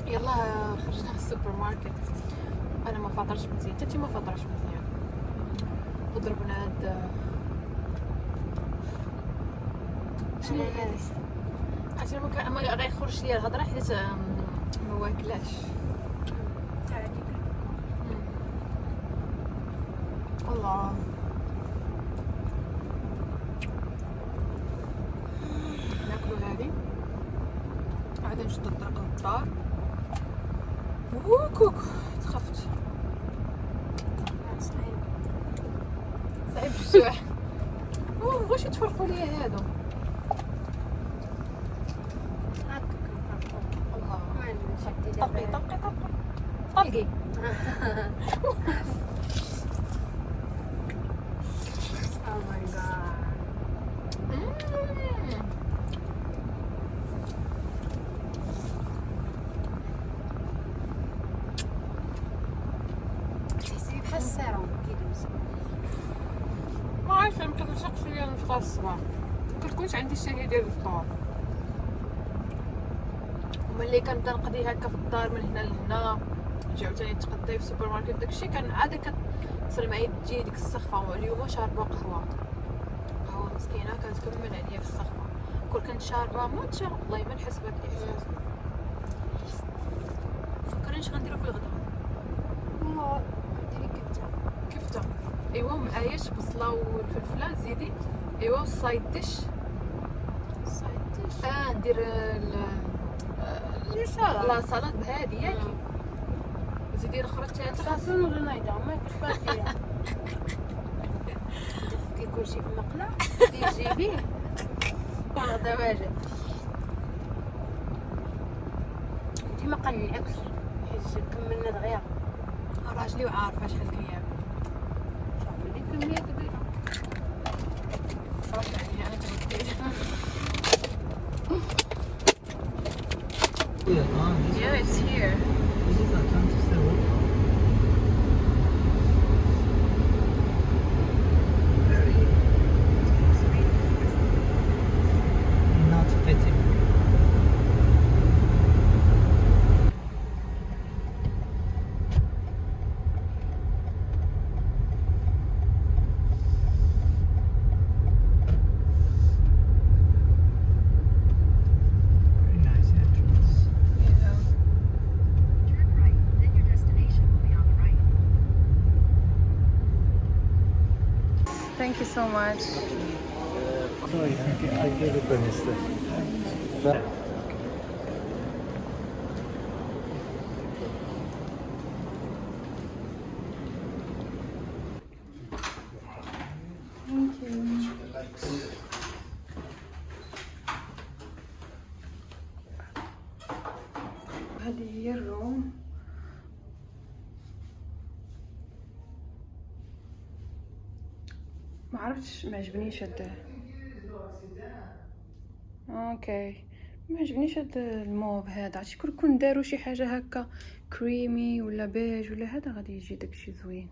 يلا خرجنا من السوبر ماركت. انا ما فاطرش مزيان، حتى ما فاطرش مزيان، وضربنا هاد شنو هادي. عرفتي ما غيخرجش ليا الهضره حيت ما واكلاش. الله ناكلو هادي عاد نشد الطريق للدار. كوكو تخفت صعيب الجوع. واش يتفرقوا ليا هادو. الله طلقي طلقي طلقي طلقي. Oh my god. تحسي بحال السيروم كيدوز. ما عرفتش يمكن شخصيا نفطر الصباح كتكونش عندي الشهية ديال الفطور، وملي كنبدا نقضي هكا في الدار من هنا لهنا نجي عاوتاني نتقضي في السوبر ماركت داكشي كان عاده كتصل معايا تجي ديك السخفه. اليوم شاربه قهوه مسكينه كتكمل عليا في السخفه. كون كنت شاربه ماتشا والله ما نحس بهاد الاحساس. فكرينش غنديرو في الغدا. والله ديري كفته ايوا معاياش بصله والفلفله زيدي ايوا السايد ديش ندير لا سلطه بهادي ياكي زيدي الاخرى حتى خاصون ولا نايضه ما كيخبار فيها. دفكي كلشي في المقله جيبيه غدا واجد. انت ما قلعكش حيت كملنا دغيا راجلي وعارفه شحال كياكل. شوفي كميه كبيره صافي يعني انا تبديت. Yeah, it's here. This is Atlantis Water. Very not fitting. Very nice entrance. Turn right, then your destination will be on the right. Thank you so much. Sorry, I gave it a mistake. هذه هي الروم. ما عرفتش ما عجبنيش هذا. اوكي ما عجبنيش هذا الموف هذا. عرفتي كون داروا شي حاجه هكا كريمي ولا بيج ولا هذا غادي يجي داكشي زوين.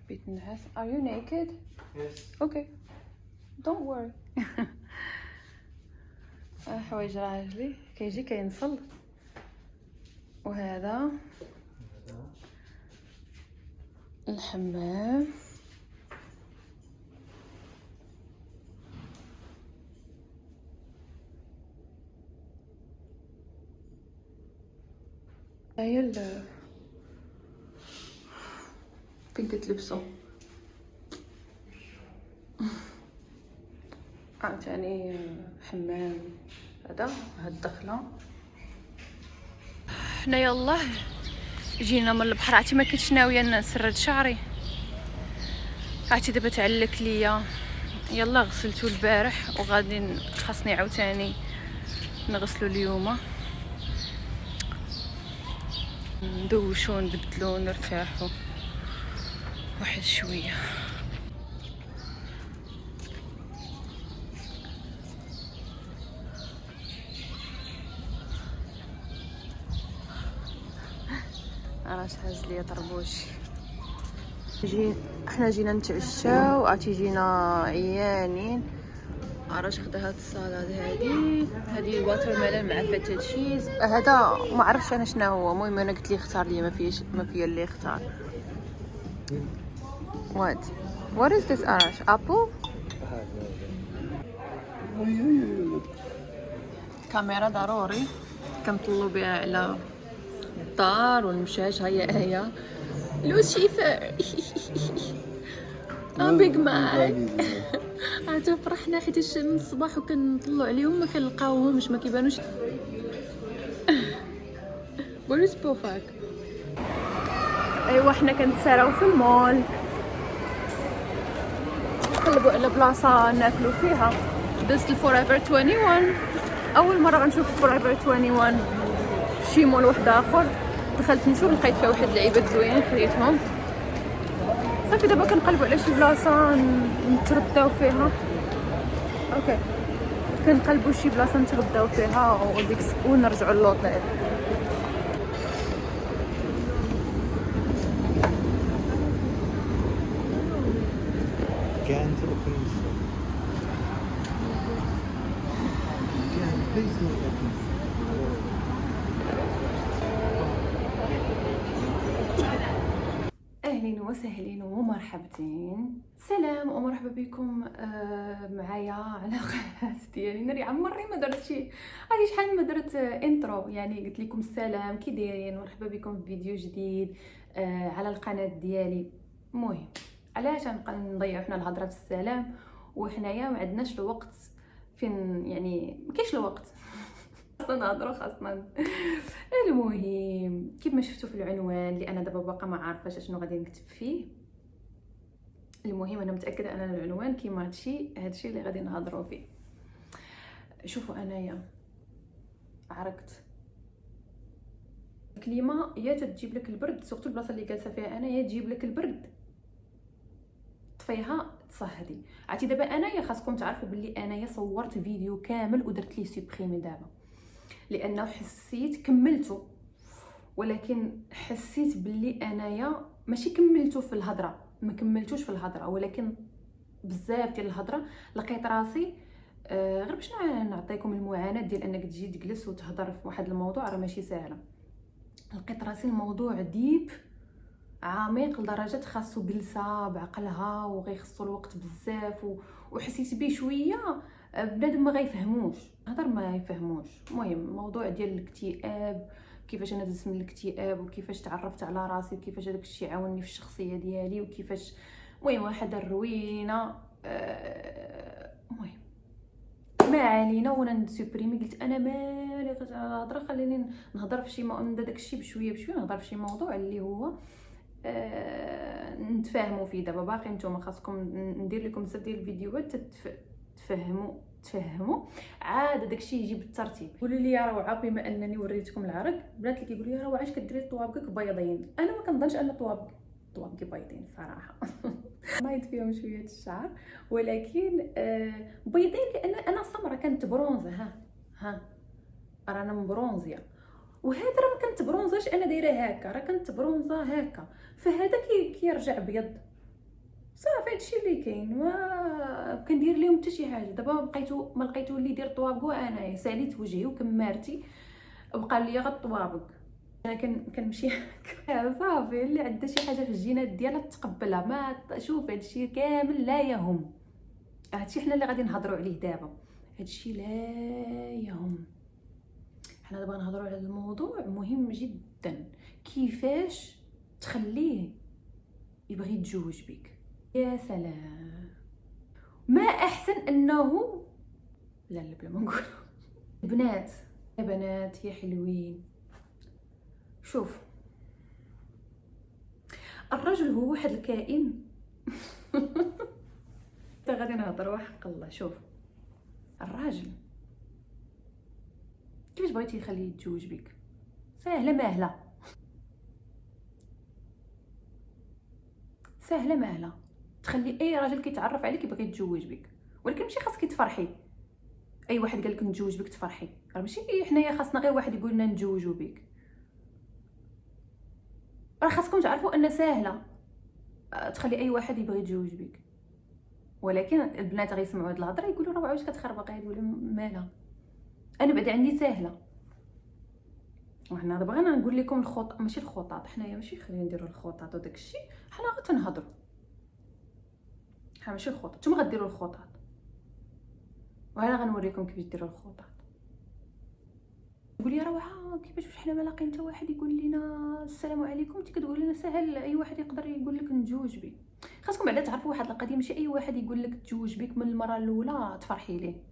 بيت النعاس. Are you naked? Yes. Okay. Don't worry. حوايج راجلي كيجي كينصل. وهذا الحمام. هي فين كتلبسو. عاوتاني حمام. هذا هاد الدخله. حنا يلاه جينا من البحر. عرفتي ما كنتش ناويه نسرد شعري. عرفتي دابا تعلك ليا. يلا غسلته البارح وغادي خاصني عاوتاني نغسلو اليوم. ندوشو نبدلو نرتاحو واحد شويه. راه هاز ليا طربوش. حنا جينا نتعشاو. عرفتي جينا عيانين. عرفت خدا هاد السلطه هذه الواتر ميلون مع فتا تشيز. هذا ما عرفتش انا شنو هو. المهم انا قلت لي اختار لي، ما فيا اللي اختار. what is this arash apple. كاميرا ضروري كنطلو بها على الدار والمشاش. هيا لوسيفر بيج ماك. عاد فرحنا حيت من الصباح وكنطلعوا عليهم ما كنلقاوهمش، ما كيبانوش. بوريس بوفاك. ايوا حنا كنتساراو في المول، نقلبوا على بلاصه ناكلوا فيها. دزت الفورايفر 21، اول مره غنشوف الفورايفر 21 شي مول واحد اخر. دخلت نشوف لقيت فيها واحد اللعيبات زوينين خديتهم. صافي دابا كنقلبوا على شي بلاصه نترداو فيها. اوكي كنقلبوا شي بلاصه نتغداو فيها ونرجعوا للوطيل. Get into the police. Jen, please don't let me. اهلين وسهلين ومرحبتين. سلام ومرحبا بكم معايا على قناه ديالي. ناري عمري ما درت شي هادي شحال ما درت انترو، يعني قلت لكم السلام كي دايرين، مرحبا بكم في فيديو جديد على القناه ديالي. المهم علاش غنبقى نضيعوا حنا الهضره في السلام وحنايا ما عندناش الوقت، فين يعني ما كاينش الوقت خاصنا نهضروا خاصنا. المهم كيف ما شفتوا في العنوان اللي انا دابا باقا ما عارفاش شنو غادي نكتب فيه. المهم انا متاكده ان العنوان كيما هادشي اللي غادي نهضروا فيه. شوفوا انايا عرقت. الكليمه يا تجيب لك البرد، سورتو البلاصه اللي جالسه فيها انا، يا تجيب لك البرد طفيها تصهدي. عرفتي دابا انايا خاصكم تعرفوا باللي انايا صورت فيديو كامل ودرت ليه سوبريمي دابا، لانه حسيت كملته، ولكن حسيت باللي انايا ماشي كملته في الهضره، ما كملتوش في الهضره، ولكن بزاف ديال الهضره لقيت راسي غير باش نعطيكم المعاناه ديال انك تجي تجلس وتهضر في واحد الموضوع راه ماشي سهله. لقيت راسي الموضوع ديب عميق لدرجه خاصو جلسه بعقلها وغيخصو الوقت بزاف، وحسيت بيه شويه بنادم ما غيفهموش، هضر ما يفهموش. المهم الموضوع ديال الاكتئاب، كيفاش انا دزت من الاكتئاب وكيفاش تعرفت على راسي وكيفاش هذاك الشيء عاونني في الشخصيه ديالي وكيفاش، المهم واحد الروينه. المهم ما علينا، وانا نسوبريمي قلت انا مالي الهضره، خليني نهضر في شي من داك الشيء بشويه بشويه، نهضر في شي موضوع اللي هو نتفاهموا فيه. دابا باقي نتوما خاصكم ندير لكم بزاف ديال الفيديوهات تفهموا عاد داكشي يجي بالترتيب. قولوا لي يا روعه بما انني وريتكم العرق، بنات اللي كيقولوا يا روعه علاش كديري طوابقك بيضين؟ انا ما كنظنش ان طوابقي بيضين صراحه نايض فيهم شويه الشعر، ولكن بيضين لان انا سمره كنت برونزه. ها رانا مبرونزيه، وهذا راه ما كنت برونزاش انا دايره هكا، راه كنت برونزه هكا، فهذا كيرجع بيض صافي. هادشي اللي كاين، ما كندير لهم حتى شي حاجه. دابا ما لقيتو اللي يدير طوابقو، انايا ساليت وجهي وكمارتي بقى ليا غير الطوابق. انا كنمشي هكا صافي. اللي عندها شي حاجه في الجينات ديالها تقبلها، ما شوف هادشي كامل لا يهم. هادشي حنا اللي غادي نهضروا عليه دابا، هادشي لا يهم. حنا دابا نهضروا على الموضوع مهم جدا، كيفاش تخليه يبغي يتزوج بك. يا سلام، ما احسن انه لا بلا ما نقول البنات يا بنات يا حلوين. شوف الرجل هو واحد الكائن غادي نهضروا حق الله. شوف الراجل كيفاش بغيتي يخليه يتزوج بك؟ سهله ماهله، سهله ماهله. تخلي اي راجل كيتعرف عليك يبغي يتزوج بك، ولكن ماشي خاصك تفرحي. اي واحد قال لك نتزوج بك تفرحي، راه ماشي حنايا خاصنا غير واحد يقول لنا نتزوجوا بك. راه خاصكم تعرفوا ان سهله تخلي اي واحد يبغي يتزوج بك، ولكن البنات غيسمعوا هاد الهضره يقولوا راه واش كتخربق هادي ولا مالها. انا بعدا عندي ساهله. وحنا دابا غير نقول لكم الخطط، ماشي الخطط، حنايا ماشي خلينا نديروا الخطط وداك الشيء، حنا غير تنهضروا. حنا ماشي الخطط، نتوما غديروا الخطط وانا غنوريكم كيفاش ديروا الخطط. تقول لي روعه كيفاش واش حنا ما لاقيين حتى واحد يقول لنا السلام عليكم، انت كتقول لنا سهل اي واحد يقدر يقول لك نتزوج بك. خاصكم بعدا تعرفوا واحد القضيه، ماشي اي واحد يقول لك تزوج بك من المره الاولى تفرحي ليه،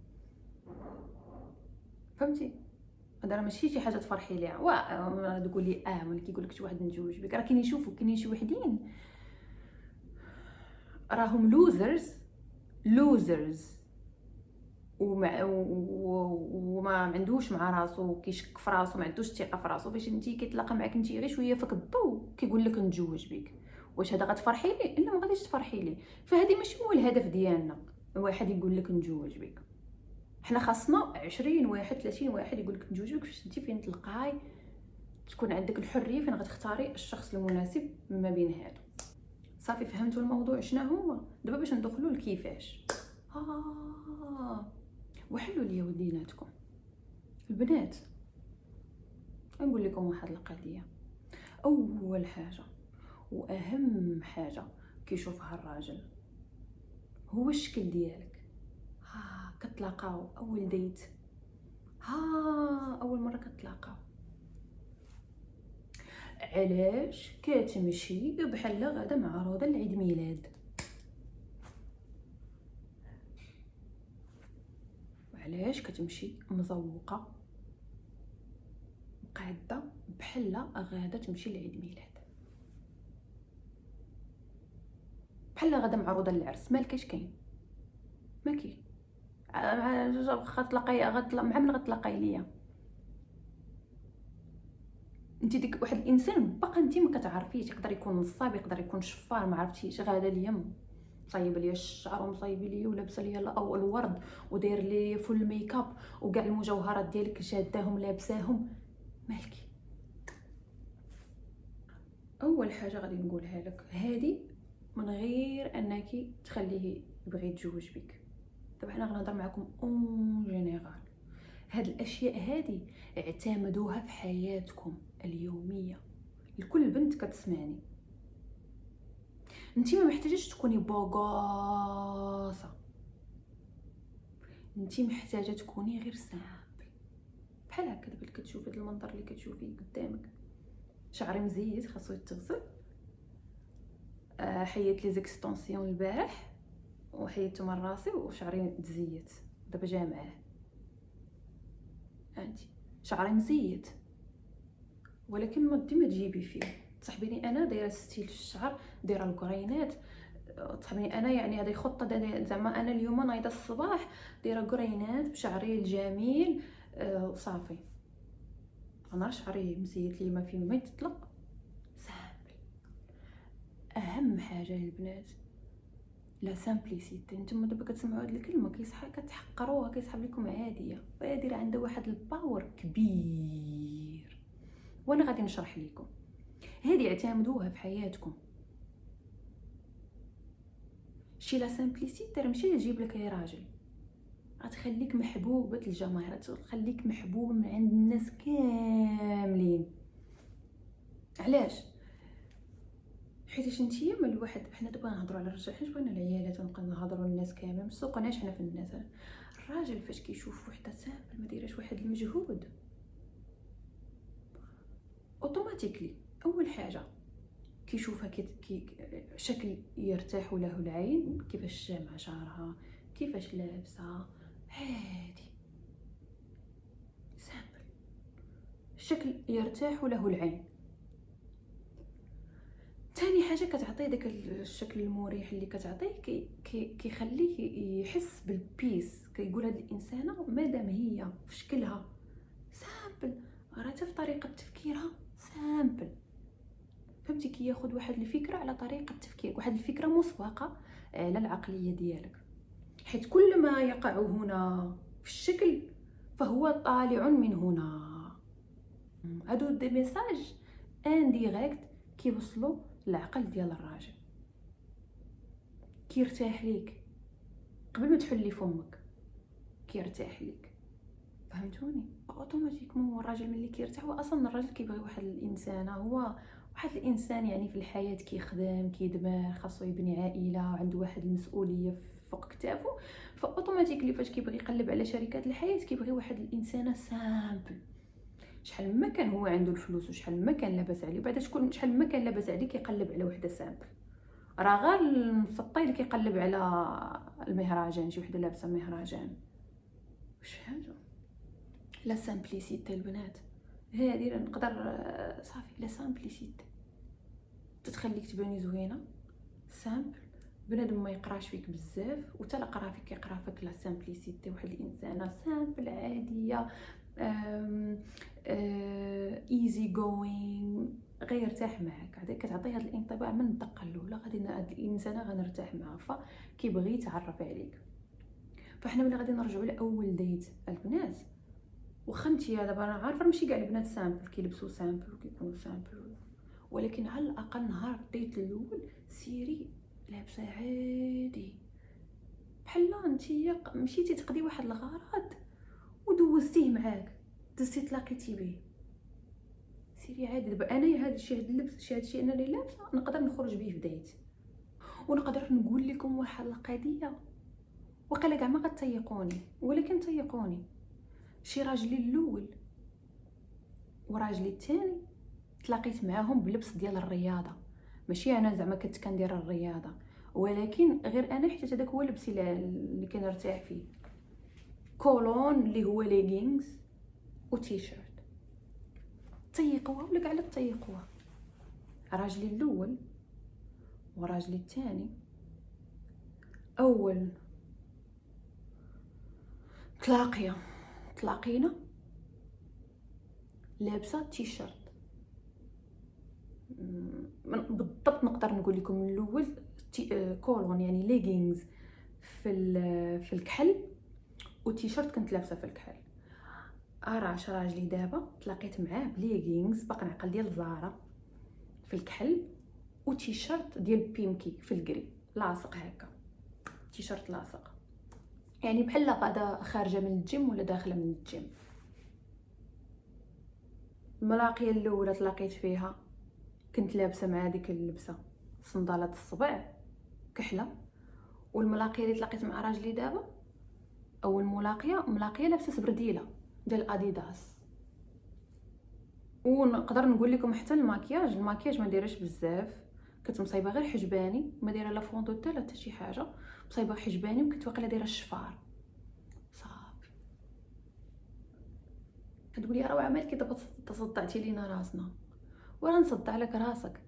فهمتي؟ هذا راه ماشي شي حاجه تفرحي ليها. تقول لي ملي كيقول لك شي واحد نتزوج بك، راه كاينين شي وحدين راهم لوزرز وما عندوش مع راسو، كيشك في راسو، ما عندوش ثقه في راسو. فاش انت كيتلاقى معاك انت غير شويه فك الضو كيقول لك نتزوج بك، واش هذا غتفرحي ليه؟ لا، ما غاديش تفرحي ليه. فهذه ماشي هو الهدف ديالنا، واحد يقول لك نتزوج بك. حنا خاصنا 20 واحد 30 واحد يقول لك نتزوج بك، فاش انت فين تلقاي تكون عندك الحريه فين غتختاري الشخص المناسب ما بين هادو. صافي فهمتوا الموضوع شنو هو؟ دابا باش ندخلوا لكيفاش. وحلوا لي وديناتكم البنات. نقول لكم واحد القضيه. اول حاجه واهم حاجه كيشوفها الراجل هو الشكل ديالك. كتلاقاو اول ديت، اول مره كتلاقاو، علاش كتمشي بحال غدا معروضه لعيد ميلاد، علاش كتمشي مزوقه قاده بحال غادا تمشي لعيد ميلاد، بحال غادا معروضه للعرس. مالكاش كاين، ما كاين. مع من غتلاقاي ليا انت ديك واحد الانسان باقا انت ما كتعرفيش، يقدر يكون نصاب، يقدر يكون شفار، ما عرفتيش. غادا ليا مصايبه ليا الشعر ومصايبه ليا ولابسه ليا الورد وداير لي فول ميكاب وكاع المجوهرات ديالك شاداهم لابساهم، مالكي. اول حاجه غادي نقولها لك هذه من غير انك تخليه يبغي يتزوج بك. دابا حنا غنهضر معكم اون جينيرال. هاد الاشياء هادي اعتمدوها في حياتكم اليوميه. لكل بنت كتسمعني، انتي ما محتاجاش تكوني بوغوصه، انتي محتاجه تكوني غير سامبل بحال هكا. دابا كتشوفي هاد المنظر اللي كتشوفيه قدامك، شعري مزيت خاصو يتغسل، حيدت لي زيكستونسيون البارح وحيدته من راسي وشعري تزيت، دابا جا معاه. انتي شعري مزيت ولكن ما ديما تجيبي فيه. تصاحبيني انا دايره ستيل في الشعر، دايره الكرينات. تصاحبيني انا يعني هذه خطه زعما انا اليوم نايضه الصباح دايره كرينات بشعري الجميل وصافي. انا شعري مزيت لي ما فيه ما يتطلق. سامبل. اهم حاجه للبنات لا سامبليسيتي. نتوما دابا كتسمعوا هاد الكلمه كتحقروها، كيسحب لكم عاديه، وهادي راه عندها واحد الباور كبير وانا غادي نشرح لكم. هادي اعتمدوها في حياتكم. شي لا سامبليسيتي راه ماشي تجيب لك اي راجل، غتخليك محبوبه الجماهير، تخليك محبوب من عند الناس كاملين. علاش؟ حيتاش نتيا من الواحد، حنا دابا نهضروا على الرجال، حيت بغينا العيالات ونبقى نهضروا الناس كامل، مسوقناش حنا في الناس. الراجل فاش كيشوف وحده سامبل ما دايراش واحد المجهود، اوتوماتيكلي اول حاجه كيشوفها شكل يرتاح له العين، كيفاش جامعه شعرها، كيفاش لابسه، هادي سامبل، شكل يرتاح له العين. تاني حاجه كتعطيه داك الشكل المريح اللي كتعطيه، كيخليه يحس بالبيس. كيقول هاد الانسانه مادام هي في شكلها سامبل راه حتى في طريقه تفكيرها سامبل. فهمتي؟ كياخذ واحد الفكره على طريقه تفكيرك، واحد الفكره مسبقه على العقليه ديالك، حيت كل ما يقع هنا في الشكل فهو طالع من هنا. هادو دي ميساج انديريكت كيوصلوا للعقل ديال الراجل، كيرتاح ليك، قبل ما تحلي فمك كيرتاح ليك، فهمتوني؟ اوتوماتيكمون الراجل ملي كيرتاح، هو اصلا الراجل كيبغي واحد الانسان، هو واحد الانسان يعني في الحياه كيخدم كيدمر، خاصو يبني عائله، عنده واحد المسؤوليه فوق كتافو، فاوتوماتيكلي فاش كيبغي يقلب على شركات الحياه كيبغي واحد الانسانه سامبل. شحال ما كان هو عنده الفلوس وشحال ما كان لاباس عليه، بعدا شحال ما كان لاباس عليه كيقلب على وحده سامبل. راه غير المسطي اللي كيقلب على المهرجان، شي وحده لابسه مهرجان. واش فهمتوا؟ لا سامبليسيتي البنات هذه نقدر صافي، لا سامبليسيتي تتخليك تباني زوينه سامبل، بنادم ما يقراش فيك بزاف، وتا لا قرا فيك يقرا فيك لا سامبليسيتي، واحد الانسانه سامبل عاديه ايزي جوين، غيرتاح معاك، عاد كتعطي هذا الانطباع من الدقه الاولى غادي هاد الانسانه غنرتاح معها، فكيبغي يتعرف عليك. فاحنا ملي غادي نرجعوا لاول ديت البنات، واخا نتيا دابا انا عارفه ماشي كاع البنات سامبل كيلبسوا سامبل وكيكونوا سامبل، ولكن على الاقل نهار الديت الاول سيري لابسه عادي، بحال نتيا مشيتي تقضي واحد الغرض ودوزتيه معاك، دزتي تلاقيتي به، سيري عادي. دابا انا هذا الشيء، هذا اللبس، هذا الشيء انا اللي لابسه نقدر نخرج به في ديت، ونقدر نقول لكم واحد القضيه وقيلا كاع ما غتطيقوني، ولكن طيقوني. شي راجلي الاول وراجلي الثاني تلاقيت معاهم بلبس ديال الرياضه، ماشي انا زعما كنت كندير الرياضه، ولكن غير انا حيت هذاك هو لبسي اللي كنرتاح فيه، كولون اللي هو ليغينغز وتيشيرت. طيقوها ولا كاع لا تطيقوها، راجلي الاول وراجلي الثاني اول تلاقينا لابسه تيشيرت بالضبط، نقدر نقول لكم من الاول كولون يعني ليغينغز في الكحل، وتيشيرت كنت لابسه في الكحل. اراش راجلي دابا تلاقيت معاه بليغينغز باقي نعقل ديال زارا في الكحل، وتيشيرت ديال بيمكي في الكري لاصق هكا، تيشيرت لاصق يعني بحال غادا خارجه من الجيم ولا داخله من الجيم. الملاقيه الاولى تلاقيت فيها كنت لابسه مع ديك اللبسه صندالات الصبع كحله، والملاقيه اللي تلاقيت مع راجلي دابا اول ملاقيه لابسه سبرديله ديال اديداس. ونقدر نقول لكم حتى الماكياج ما دايرش بزاف، كنت مصايبه غير حجباني، ما دايره لا فوندو حتى شي حاجه، مصايبه حجباني وكنت واقيلا دايره الشفار صافي. كتقولي راه عملك دابا تصدعتي لينا راسنا، ولا نصدع لك راسك.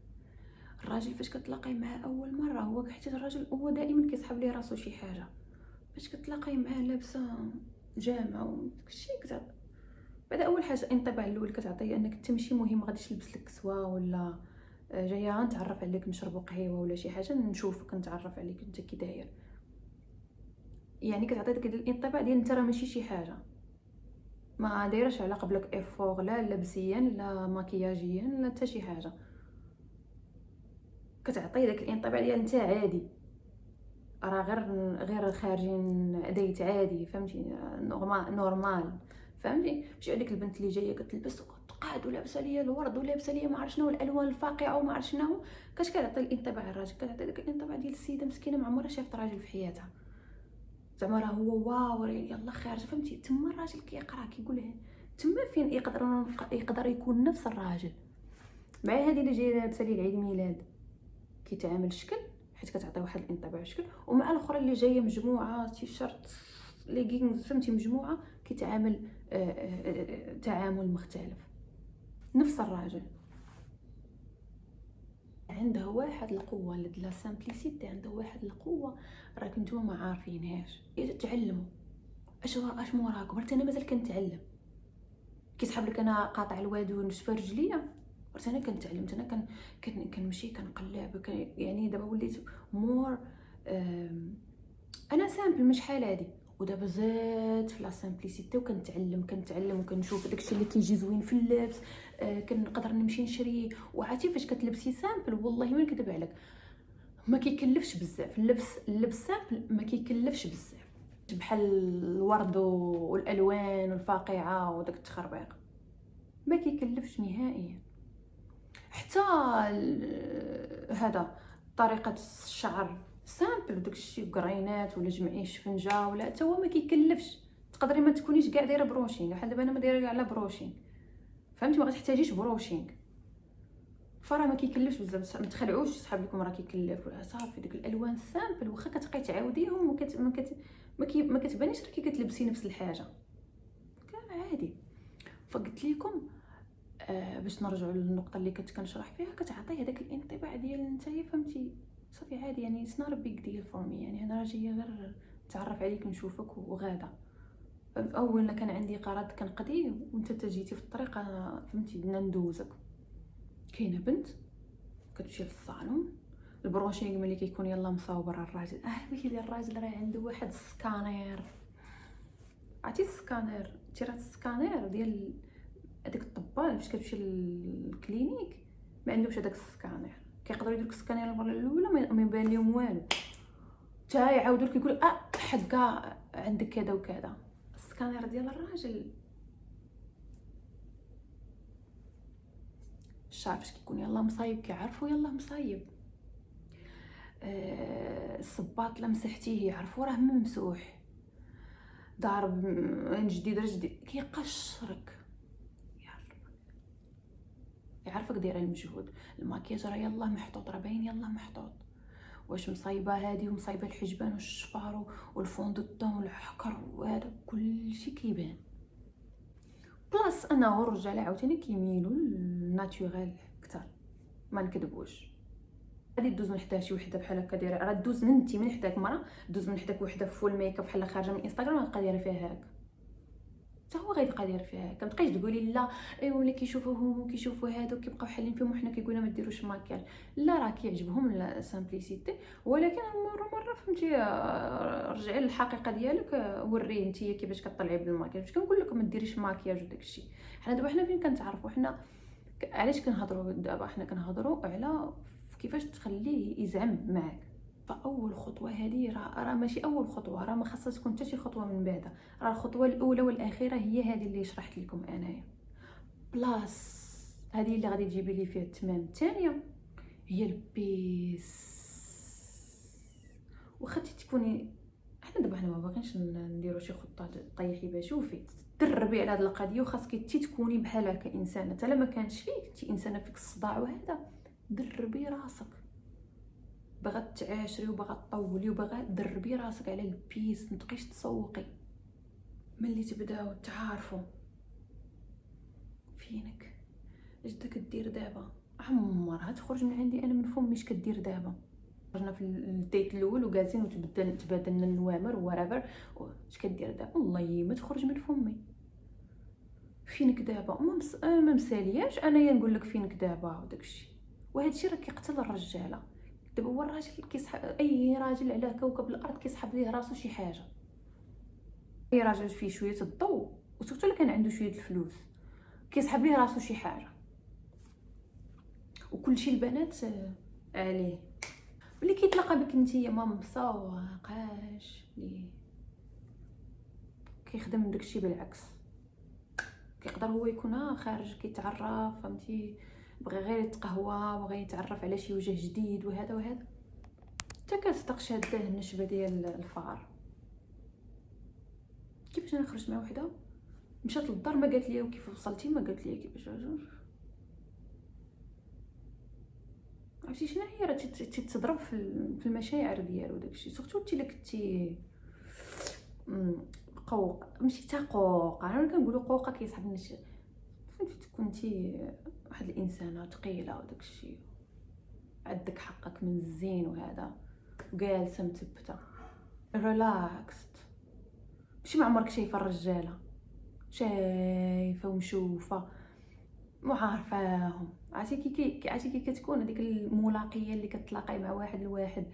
الراجل فاش كتلاقاي معاه اول مره، هو حيت الراجل هو دائما كيسحب ليه راسو شي حاجه، فاش كتلاقاي معاه لابسه جامعه وداكشي كتعطي بعد اول حاجه الانطباع الاول كتعطيه انك انت ماشي مهم غاديش تلبس لك كسوه، ولا جايه نتعرف عليك نشربوا قهيوه ولا شي حاجه نشوفك نتعرف عليك انت كي داير، يعني كتعطي داك الانطباع ديال انت راه ماشي شي حاجه ما دايرش على قبلك افور، لا لبسيا لا ماكياجيا لا حتى شي حاجه، كتعطي داك الانطباع ديال انت عادي، راه غير خارجين ديت عادي، فهمتي؟ نورمال، فهمتي؟ ماشي هذيك البنت اللي جايه كتلبس وتقاد ولابسه ليا الورد ولابسه ليا ما عرف شنو الالوان الفاقعه وما عرف شنو، كتعطي الانطباع الراجل، كتعطي داك الانطباع ديال السيده مسكينه ما عمرها شافت راجل في حياتها، زعما راه هو واو يلا خارجه، فهمتي؟ تما الراجل كيقرا كيقول تما فين يقدر يكون نفس الراجل. مع هذه اللي جايه لابسه لي العيد ميلاد كيتعامل شكل حيت كتعطي واحد الانطباع شكل، ومع الاخرى اللي جايه مجموعه تيشيرت ليغينغز، فهمتي؟ مجموعه كيتعامل تعامل مختلف. نفس الراجل عنده واحد القوه، لا سامبليسيتي عنده واحد القوه راك نتوما ما عارفينهاش، تعلموا اش موراكم، حتى انا مازال كنتعلم، كيسحب لك انا قاطع الوادون في رجليا، انا كنتعلم، انا كنمشي كنقلب، يعني دابا وليت مور انا سامبل مش حال هادي، ودابا زاد في لا سامبليسيتي وكنتعلم وكنشوف داكشي اللي كيجي زوين في اللبس، كنقدر نمشي نشري. وعرفتي فاش كتلبسي سامبل والله ما نكذب عليك ما كيكلفش بزاف اللبس سامبل، ما كيكلفش بزاف بحال الورد والالوان والفاقعه وداك التخربيق، ما كيكلفش نهائيا. حتى هذا طريقه الشعر سامبل وداك الشيء قرينات ولا جمعي شفنجه ولا حتى هو ما كيكلفش. تقدري ما تكونيش كاع دايره بروشينغ، بحال دابا انا ما دايره كاع لا بروشينغ، فهمتي، ما غتحتاجيش بروشينغ، فراه ما كيكلفش بزاف. ما تخلعوش صحاب لكم راه كيكلف ولا صافي. ديك الالوان سامبل واخا كتبقاي تعاوديهم ما كتبانيش راكي كتلبسي نفس الحاجه، كان عادي. فقلت لكم باش نرجعوا للنقطه اللي كنت كنشرح فيها، كتعطي هذاك الانطباع ديال نتايا فهمتي صافي عادي، يعني it's not a big deal for me، يعني انا جايه غير نتعرف عليك نشوفك وغادا. اول كان عندي قرض كنقضي وانت تجيتي في الطريق فهمتي بدنا ندوزك. كاينه بنت كتمشي للصالون، البروشينغ ملي كيكون يلا مصاوب راه الراجل ماشي الراجل راه عنده واحد السكانير، عرفتي السكانير، تيرات السكانير ديال هذاك الطبال فاش كتمشي للكلينيك ما عندهمش هذاك السكانير، كيقدروا يديروا السكانير المره الاولى ما يبان لهم والو، حتى يعاودوا لك يقول حد كاع عندك كذا وكذا. السكانير ديال الراجل الشعر فاش كيكون يلا مصايب كيعرفوا يلا مصايب، الصباط لمسحتيه يعرفوا راه ممسوح، ضارب جديد كيقشرك، يعرفك دايره المجهود. الماكياج راه يلا محطوط، راه باين يلا محطوط، واش مصايبه هادي ومصايبه الحجبان والشفار والفون دو طون والحكر وهذا كلشي كيبان. بلاص انا والرجال عاوتاني كيميلوا للناتوريل اكثر، ما نكذبوش. غادي دوز من حدا شي وحده بحال هكا دايره، راه دوز من انت من حداك مرا، دوز من حداك وحده فول ميك اب بحال خارجه من انستغرام غتبقى دايره فيها هكا، حتى هو غيبقى داير فيها هكا. ما تبقايش تقولي لا ايوا ملي كيشوفوهم وكيشوفوا هادو كيبقاو حالين فيهم وحنا كيقولوا ما ديروش ماكياج، لا راه كيعجبهم السامبليسيتي، ولكن مره فهمتي رجعي للحقيقه ديالك، وري نتيا كيفاش كطلعي بالماكياج. باش كنقول لكم ما ديريش ماكياج وداك الشيء. حنا دابا حنا فين كنتعرفوا، حنا علاش كنهضروا دابا، حنا كنهضروا على كيفاش تخليه يزعم معاك. فاول خطوه هذه راه ماشي اول خطوه، راه ما خاصها تكون حتى شي خطوه من بعدها، راه الخطوه الاولى والاخيره هي هذه اللي شرحت لكم انايا. بلاص هذه اللي غادي تجيبي لي فيها التمام الثانيه هي البيس. واخا تكوني حنا دابا حنا ما باغينش نديروا شي خطه طيحي بها، شوفي تدربي على هذه القضيه، وخاصك انت تكوني بحال هكا انسانه، حتى لما كانش فيك انت انسانه فيك الصداع وهذا، دربي راسك، باغا تعاشري وباغا تطولي وباغا دربي راسك على البيس، ما تبقيش تسوقي. ملي تبداو تعارفوا فينك اش دا كدير دابا، عمرها تخرج من عندي انا من فمي اش كدير دابا. خرجنا في الديت الاول وجالسين وتبادلنا النوامر ورافر، اش كدير دابا والله ما تخرج من فمي. فينك دابا ما مسالياش انايا نقول لك فينك دابا وداكشي، وهذا الشيء راه كيقتل الرجاله. دابا هو الراجل كيسحب، اي راجل على كوكب الارض كيسحب ليه راسو شي حاجه، اي راجل فيه شويه الضوء وسورتو اللي كان عنده شويه الفلوس كيسحب ليه راسو شي حاجه، وكلشي البنات عليه. ملي كيتلاقى بك نتيا ما مسوقاش ليه، كيخدم داكشي بالعكس. كيقدر هو يكون خارج كيتعرف فهمتي، بغى غير يتقهوى، بغى يتعرف على شي وجه جديد وهذا حتى كتصدق شاده النشبه ديال الفار. كيفاش انا خرجت مع وحده مشات للدار ما قالت لي وكيف وصلتي، ما قالت لي كيفاش عرفتي شنو هي، راه تضرب في المشاعر ديالو داكشي. سورتو انت اللي كنتي قوق، ماشي تا قوقه، انا كنقولوا قوقه كيسحب النشا، فهمتي كنتي واحد الانسانه ثقيله وداكشي، عندك حقك من الزين وهذا، وجالسه مثبته ريلاكست. ماشي ما عمرك شايفه الرجاله، شايفه ومشوفه وعارفاهم. عرفتي كي كتكون هذيك الملاقيه اللي كتلاقاي مع واحد الواحد،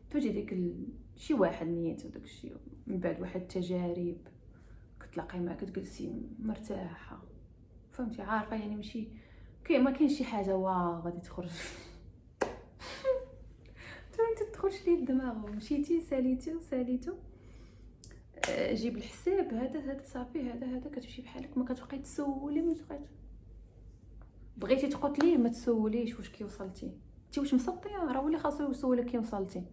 توجي ديك شي واحد نيت وداكشي، من بعد واحد التجارب كتلاقاي معاه كتجلسي مرتاحه فهمتي، عارفه يعني ماشي ما كاينش شي حاجه غادي تخرج تدخلش ليه لدماغه. مشيتي ساليتو جيب الحساب هذا صافي، هذا كتمشي بحالك، ما كتبقاي تسولي، ما تبقاي بغيتي تقتليه ما تسوليش واش كي وصلتي انت، واش مسطيه، راه هو اللي خاصو يسولك كي وصلتي.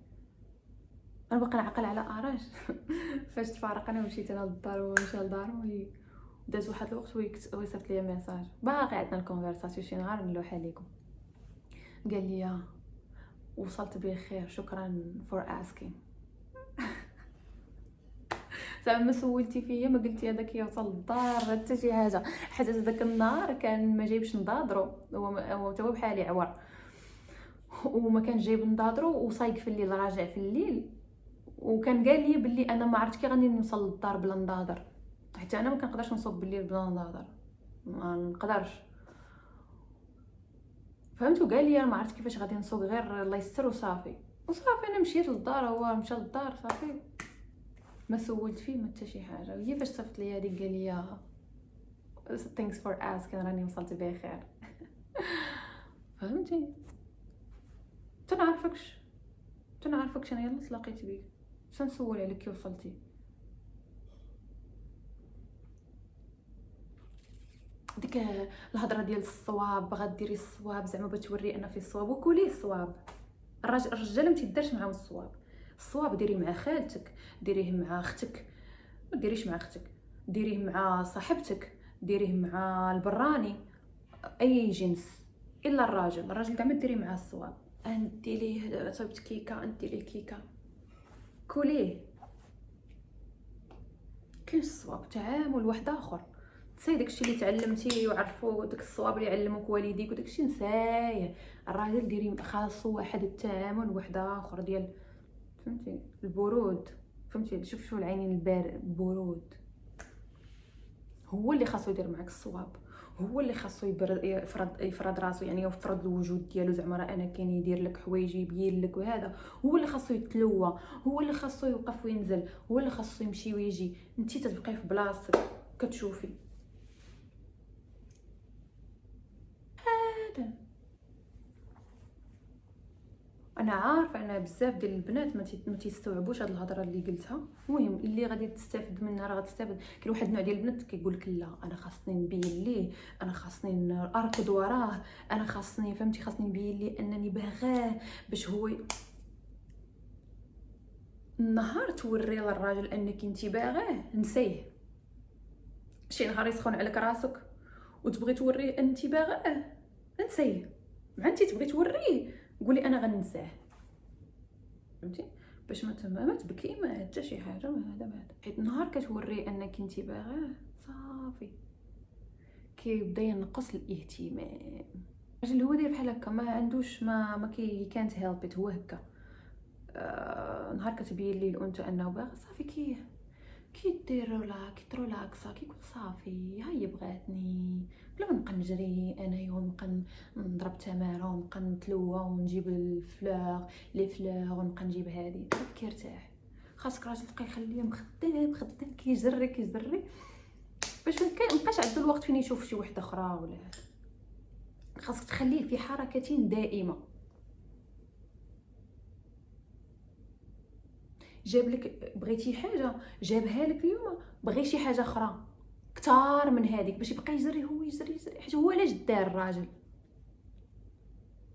انا باقي نعقل على اراج فاش تفارقنا ومشيت انا للدار ومشى لدارو، داز واحد الوقت ويصيفط لي ميساج، باقي عندنا الكونفرساسيون شي نهار نلوحها لكم. قال لي وصلت بخير، شكرا فور اسكين. زعما ما سولتي فيا، ما قلتي هذاك يوصل للدار حتى شي حاجه، حيت هذاك النهار كان ما جايبش نضادرو، هو تا بحالي عور وما كان جايب نضادرو وصايق في الليل، راجع في الليل، وكان قال لي باللي انا ما عرفت كي غادي نوصل للدار بلا نضادر، حتى انا ما كنقدرش نصوب بالليل بلا نضادر، ما نقدرش، فهمتوا. قال لي انا ما عرفت كيفاش غادي نسوق، غير الله يستر وصافي. انا مشيت للدار، هو مشى للدار صافي، ما سولت فيه ما حتى شي حاجه. هي فاش صيفط لي هذيك قال لي thanks for asking، راني وصلت بخير. فهمتي، تنعرفكش انا يلا تلاقيت بيك، سنسول عليك كي وصلتي. ديك الهضره ديال الصواب، باغا ديري الصواب زعما بتوري انا في الصواب، وكليه الصواب. الرجاله ما تيدارش معاهم الصواب ديريه مع خالتك، ديريه مع اختك، ما ديريش مع اختك، ديريه مع صاحبتك، ديريه مع البراني، اي جنس، الا الراجل كاع ما ديري معاه الصواب. انتي ليه صبت كيكه، انتي ليه كيكه، كليه. كاين الصواب تعامل واحد اخر، تساي داكشي اللي تعلمتي وعرفوا داك الصواب اللي علموك والديك وداكشي نسايه. الراجل ديري خاصو واحد التعامل واحد اخر ديال فهمتي البرود، فهمتي شوف العينين البرود، هو اللي خاصو يدير معاك الصواب، هو اللي خاصو يفرض راسو، يعني يفرض الوجود ديالو، زعما راه انا كاين يدير لك حوايج يبين لك، وهذا هو اللي خاصو يتلوى، هو اللي خاصو يوقف وينزل، هو اللي خاصو يمشي ويجي. انتي تتبقاي في بلاصتك كتشوفي هذا. انا عارفه انا بزاف ديال البنات ما تيستوعبوش هاد الهضره اللي قلتها. المهم اللي غادي تستافد منها راه غتستافد. كاين واحد النوع ديال البنات كيقول لك لا انا خاصني نبين ليه، انا خاصني اركض وراه، انا خاصني فهمتي خاصني نبين ليه انني باغاه باش هو النهار توري للراجل انك انت باغاه نسيه. شي نهار يسخن عليك راسك وتبغي توريه انت باغاه نسيه، مع انت تبغي توريه قولي انا غننساه، فهمتي، باش ما تبكي ما حتى شي حاجه، ما هذا حيت نهار كتوري انك انت باغاه صافي كيبدا ينقص الاهتمام. الراجل هو داير بحال هكا، ما عندوش ما كانت هيلب، هو هكا. نهار كتبين ليه الانثى انه باغي صافي كيترولاكسا كيقول صافي هاي بغاتني، بلا ما نبقى نجري انايا ونبقى نضرب تماره ونبقى نتلوى ونجيب لي فلور ونبقى نجيب هادي، كيرتاح. خاصك راجل تبقى يخليه خدام كيجري باش ما يبقاش عنده الوقت فين يشوف شي وحده اخرى ولا. خاصك تخليه في حركه دائمه. جاب لك بغيتي حاجه جابها لك اليوم، بغي شي حاجه اخرى كثار من هذيك باش يبقى يجري هو يجري حيت هو علاش دار الراجل.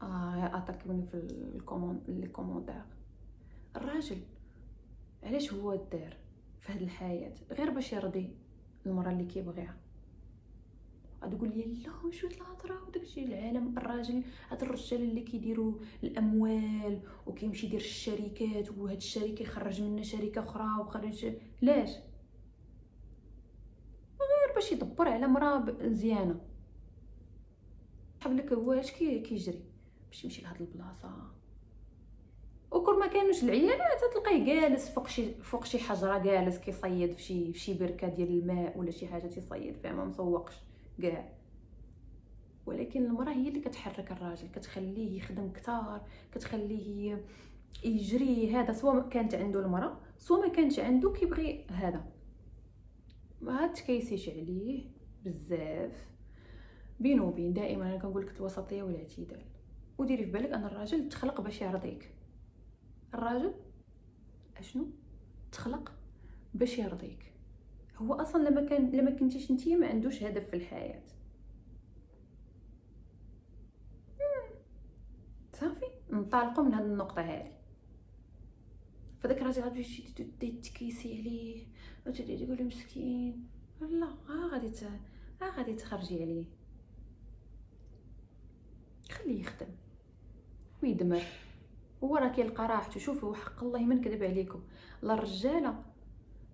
اتاكوني في الكومونتير. الراجل علاش هو دار في هذه الحياه غير باش يرضي المراه اللي كيبغيها. تقول لي لا شويه الهضره وداكشي العالم. الراجل هاد الرجال اللي كيديروا الاموال وكيمشي يدير الشركات وهاد الشركه يخرج منها شركه اخرى وخرج لاش غير باش يدبر على مراه مزيانه. حبلك هو اش كيجري باش يمشي لهاد البلاصه، وكل ما كانوش العيالات تلقاه جالس فوق شي حجره، جالس كيصيد في شي بركه ديال الماء ولا شي حاجه تيصيد فيها، ما مسوقش كاع. ولكن المراه هي اللي كتحرك الراجل، كتخليه يخدم كتار، كتخليه يجري. هذا سواء كانت عنده المراه سواء ما كانش عنده كيبغي هذا، ما تكيسيش عليه بزاف. بينو وبين دائما انا كنقول لك الوسطيه والاعتدال، وديري في بالك ان الراجل تخلق باش يرضيك، الراجل اشنو تخلق باش يرضيك. هو اصلا لما كنتيش نتيا ما عندوش هدف في الحياه. صافي نطالقوا من هذه النقطه هذه. فداك الراجل غادي تكيسي عليه وتبداي تقولي مسكين، لا غادي تخرجي عليه، خليه يخدم ويدمر، هو راه كيلقى راحته. شوفوا حق الله ما نكذب عليكم، لا الرجاله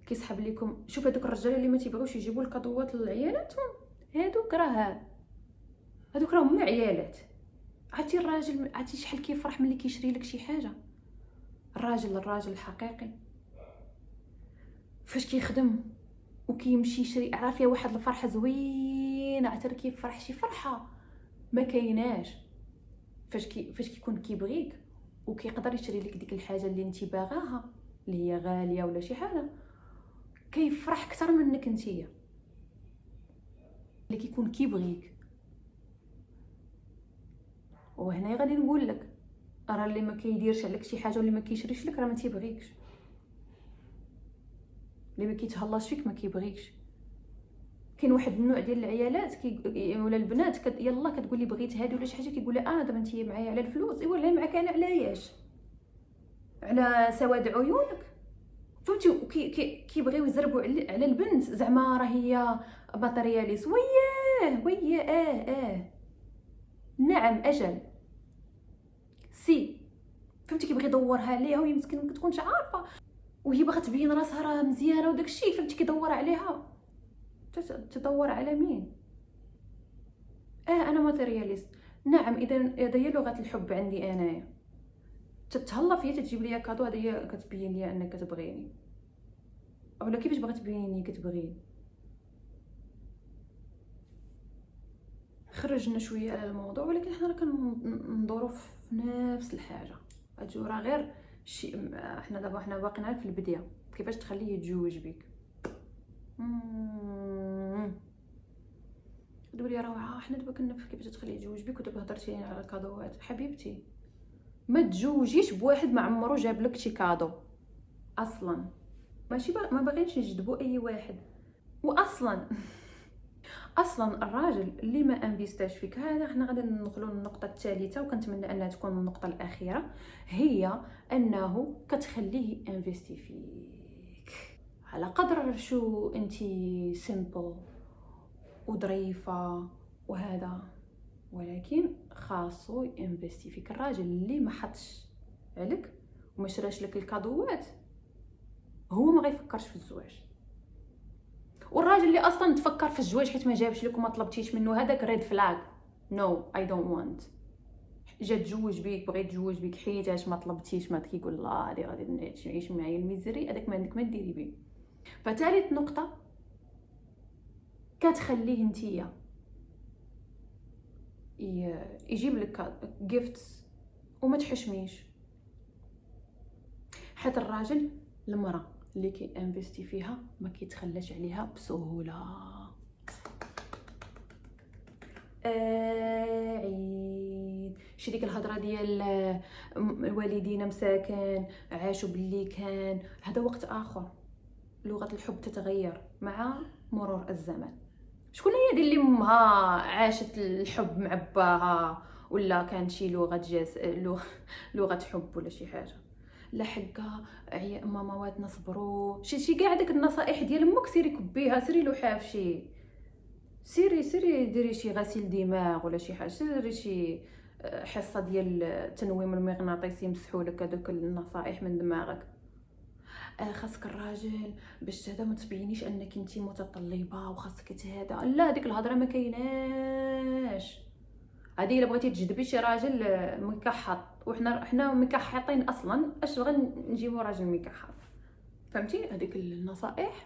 كيسحب لكم. شوف هذوك الرجاله اللي ما تيبغيوش يجيبوا الكادوات لعيالاتهم، هذوك راهم عيالات. عرفتي الراجل عرفتي شحال كيفرح ملي كيشري لك شي حاجه؟ الراجل الحقيقي فاش كيخدم وكيمشي يشري، عرف فيها واحد الفرحه زوينه، عتر كيفرح شي فرحه ما كايناش فاش كيكون كيبغيك وكيقدر يشري لك ديك الحاجه اللي انت باغاها اللي هي غاليه ولا شي حاجه، كيفرح اكثر منك نتيا اللي كيكون كيبغيك. وهنا غادي نقول لك راه اللي ما كيديرش عليك شي حاجه واللي ما كيشريش لك راه ما تيبغيكش، اللي ما كيتهلاش فيك ما كيبغيكش. كاين واحد النوع ديال العيالات ولا البنات يلا كتقول لي بغيت هادي ولا شي حاجه، كيقول لها دابا انت معايا على الفلوس، ايوا لا معاك انا علاش؟ على سواد عيونك، فهمتي؟ كيبغيو يزربوا على البنت زعما راه هي ماترياليس. وياه نعم اجل سي، فهمتي؟ كيبغي يدورها عليها وهي مسكينه ما كتكونش عارفه، وهي باغا تبين راسها راه مزيانه وداك الشيء، فهمتي؟ كيدور عليها. تدور على مين؟ انا ماتيرياليست. نعم اذا هي لغه الحب عندي انايا، تتهلا فيا تجيب لي كادو، هذا هي كتبين لي انك كتبغيني. اولا كيفاش بغات تبيني كتبغيني؟ خرجنا شويه على الموضوع، ولكن حنا راه كندورو في نفس الحاجه. هادو راه غير شي، حنا دابا باقيين في البدايه. كيفاش تخليه يتزوج بك؟ تقولي روعه حنا دابا كنا في كيفاش تخليه يتزوج بك ودابا هضرتي لينا على الكادوات. حبيبتي ما تزوجيش بواحد ما عمرو جاب لك شي كادو اصلا، ماشي ما باغينش نجذبوا اي واحد. واصلا الراجل اللي ما انفيستاش فيك، هذا حنا غادي ندخلوا للنقطه الثالثه وكنتمنى انها تكون النقطه الاخيره، هي انه كتخليه انفيستي فيك. على قدر شو انتي سيمبل وظريفه وهذا، ولكن خاصو ينفيستي فيك. الراجل اللي ما حطش عليك وما شراش لك الكادوات هو ما غيفكرش في الزواج. والراجل اللي اصلا تفكر في الزواج حيت ما جابش لك وما طلبتيش منه، هذاك ريد فلاغ. نو اي دونت وانت. جا تزوج بيك، بغيت تزوج بيك حيتاش ما طلبتيش، ما كيقول لا هادي غادي نعيش معايا الميزري، هذاك ما عندك ما ديري به. فثالث نقطه كتخليه نتيا يجيب لك جيفتس وما تحشميش. حتى الراجل المراه اللي كينفيستي فيها ما كيتخلاش عليها بسهوله. عيد شي ديك الهضره ديال الوالدين مساكن عاشوا باللي كان، هذا وقت اخر. لغه الحب تتغير مع مرور الزمن. شكون هي اللي امها عاشت الحب مع باها ولا كان شي لغه حب ولا شي حاجه؟ لا حقا ماماواتنا صبروا شي كاع داك النصائح ديال امك سيري كبيها، سيري لوحاف شي، سيري ديري شي غسيل دماغ ولا شي حاجه، سيري شي حصه ديال التنويم المغناطيسي يمسحوا لك هذوك النصائح من دماغك. خاصك الراجل باش هذا ما تبينيش انك انتي متطلبه وخاصك هذا، لا ديك الهضره ما كايناش. هذه الا بغيتي تجذبي شي راجل مكحط، وحنا مكحطين اصلا، اش بغا نجيبو راجل مكحط؟ فهمتي؟ هذيك النصائح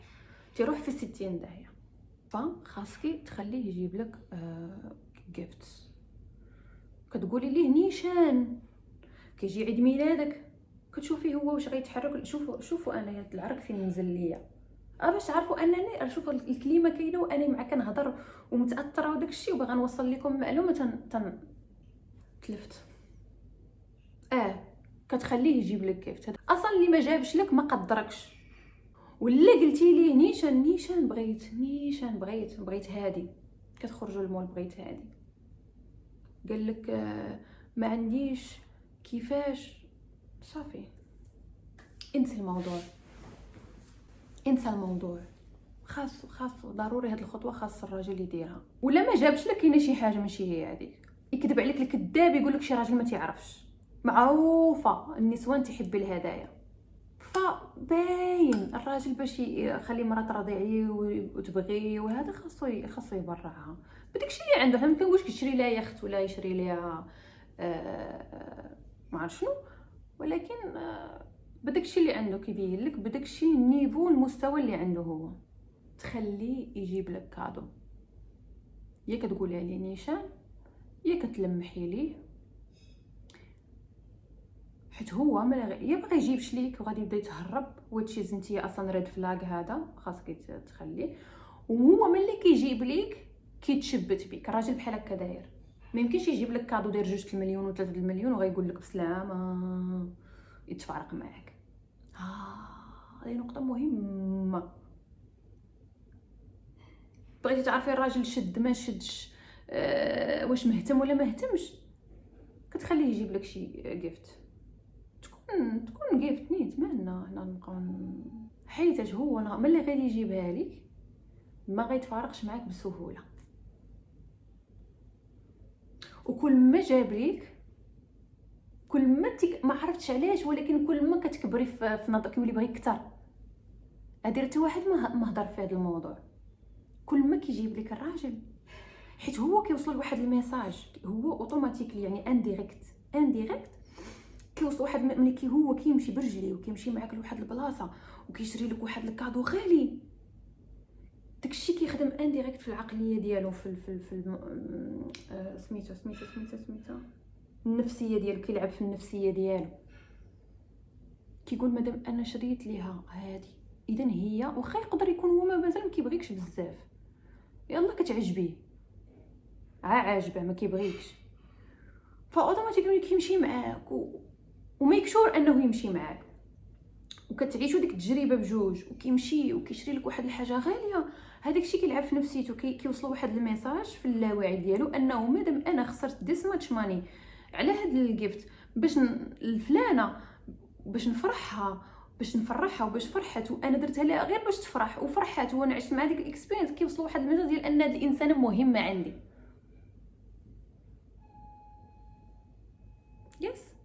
تروح في 60 داهيه. فخاصك تخليه يجيب لك جيفتس. كتقولي ليه نيشان كيجي عيد ميلادك كتشوفي هو واش غيتحرك. شوفوا انا العرق فين نزل ليا باش تعرفوا انني شوفوا الكلمه كاينه وانا معا كنهضر ومتاثره وداك الشيء وباغا نوصل لكم معلومه تلفت. كتخليه يجيب لك جيفت. اصلا اللي ما جابش لك ما قدركش، ولا قلتي ليه نيشان بغيت هادي، كتخرجوا للمول بغيت هادي، قال لك ما عنديش كيفاش، صافي انسى الموضوع. خاص ضروري هاد الخطوه خاص الراجل يديرها. ولا ما جابش لك كاينه شي حاجه ماشي هي هذيك، يكذب عليك الكذاب، يقول لك شي راجل ما تعرفش. معروفه النسوان تحب الهدايا، فباين الراجل باش يخلي مرات راضي عليه وتبغيه وهذا خاصو يبرعها بداكشي اللي عنده. حنا ما كنقولش يشري لها يخت ولا يشري لها ما عرف شنو، ولكن بداكشي اللي عنده كيبين لك، بداكشي النيفو المستوى اللي عنده هو، تخليه يجيب لك كادو. يا كتقولها لي نيشان يا كتلمحي ليه، حيت هو يبغى يجيبش ليك وغادي يبدا يتهرب، وهادشي زنتي اصلا ريد فلاغ، هذا خاصك تخليه. وهو ملي كيجيب ليك كيتشبت بك. الراجل بحال هكا داير، ما يمكنش يجيب لك كادو داير 2 المليون و3 المليون وغايقول لك بسلامه يتفارق معاك. هذه نقطه مهمه. بغيتي تعرفي الراجل شد ما شدش، واش مهتم ولا ما مهتمش، كتخليه يجيب لك شي جيفت، تكون جيفت نيت. مالنا حنا نبقاو حيتاش هو ملي غادي يجيبها لك ما غيتفارقش معاك بسهوله. وكل ما جاب ليك كل ما ما عرفتش علاش، ولكن كل ما كتكبري في نظرك كيولي بغيك اكثر. درت واحد ما هضر في هذا الموضوع. كل ما كيجيب لك الراجل، حيت هو كيوصل لواحد الميساج، هو اوتوماتيكلي يعني انديريكت كيوصل واحد ملي هو كيمشي برجليه وكيمشي معاك لواحد البلاصه وكيشري لك واحد الكادو غالي، داكشي كيخدم انديريكت في العقليه ديالو، في سميتو النفسيه ديالو، كيلعب في النفسيه ديالو، كيقول مادام انا شريت ليها هادي اذا هي، واخا يقدر يكون هو مازال ما كيبغيكش بزاف، يلا كتعجبيه عاجبه ما كيبغيكش، فاوتوماتيكلي كيمشي معاك وميك شور انه يمشي معاك، وكتعيشوا ديك التجربه بجوج، وكيمشي وكيشري لك واحد الحاجه غاليه. هذاك الشيء كيلعب في نفسيته، كيوصل واحد الميساج في اللاوعي ديالو انه مادام انا خسرت ديس ماتش ماني على هاد الجيفت باش الفلانه باش نفرحها وباش فرحت، وانا درتها لها غير باش تفرح وفرحت وانا عشت مع ديك الاكسبيرينس، كيوصل واحد الميساج ديال ان هاد الانسانه مهمه عندي. يس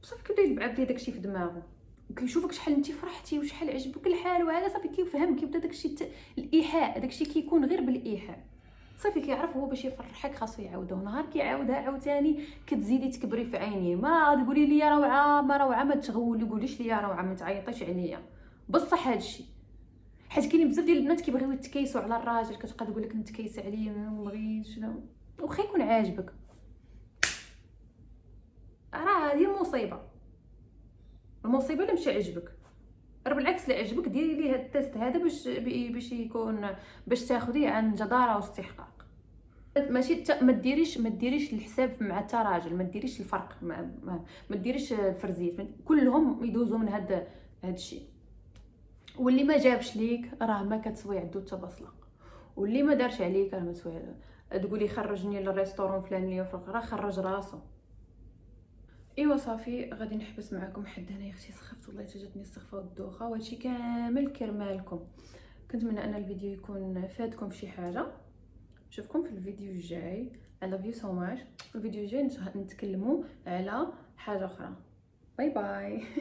صافي كيبدا يلعب ليه داكشي في دماغه، وكيشوفك شحال انت فرحتي وشحال عجبك الحال، وهذا صافي كيفهم، كيبدا داكشي الايحاء، داكشي كيكون غير بالايحاء، صافي كيعرف هو باش يفرحك خاصو يعاودو. نهار كيعاودها عاوتاني كتزيدي تكبري في عينيه، ما تقولي لي يا روعه ما تقوليش لي يا روعه، ما تعيطيش عليا بصح هادشي، حيت كاين بزاف ديال البنات كيبغيو يتكيسوا على الراجل، كتبقى تقول لك نتكيس عليه ما بغيتش، واخا يكون عاجبك، راه هذه المصيبه اللي مشى عجبك، راه بالعكس اللي عجبك ديري ليه هاد التيست هذا باش يكون باش تاخذيه عن جداره واستحقاق. ماشي ما ديريش الحساب مع حتى راجل، ما ديريش الفرق، ما ديريش الفرزيات، كلهم يدوزوا من هاد الشيء. واللي ما جابش ليك راه ما كتسوي عندو حتى بصله، واللي ما دارش عليك راه ما تسوي. تقولي خرجني للريستورون فلاني راه خرج راسو. ايوا صافي غادي نحبس معكم حد هنا، اختي سخفت والله جاتني السخفه والدوخه، وهادشي كامل كرمالكم. كنتمنى ان الفيديو يكون فادكم في شي حاجه. نشوفكم في الفيديو الجاي. I love you so much. في الفيديو الجاي نتكلموا على حاجه اخرى. باي باي.